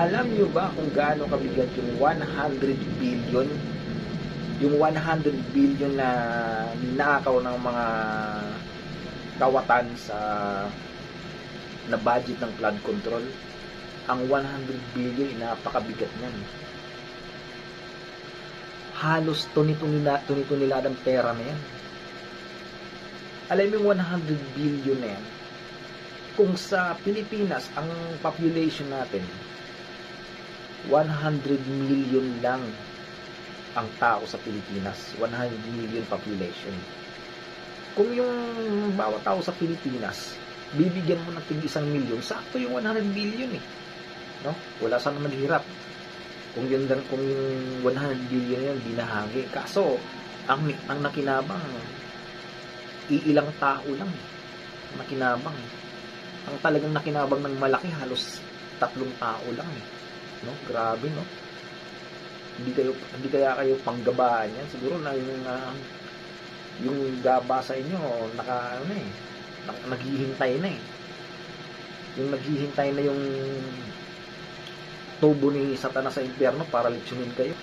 Alam niyo ba kung gaano kabigat yung 100 billion? Yung 100 billion na ninakaw ng mga kawatan sa na budget ng flood control. Ang 100 billion, napakabigat niyan. Halos tuni-tuniladang pera na yan. Alam mo yung 100 billion na yan, kung sa Pilipinas, ang population natin, 100 million lang ang tao sa Pilipinas. 100 million population. Kung yung bawat tao sa Pilipinas, bibigyan mo ng tig 1 milyon, sakto yung 100 billion eh. No? Wala sana maghirap. Kung yung 100 billion yan binahagi. Kaso, ang nakinabang, iilang tao lang eh. Nakinabang. Ang talagang nakinabang ng malaki, halos 3 tao lang eh. No? Grabe, no? Hindi kaya kayo panggabaan yan. Siguro na yung gaba sa inyo naghihintay na eh. Yung naghihintay na yung tubo ni Satanas sa impyerno para leksyonin kayo.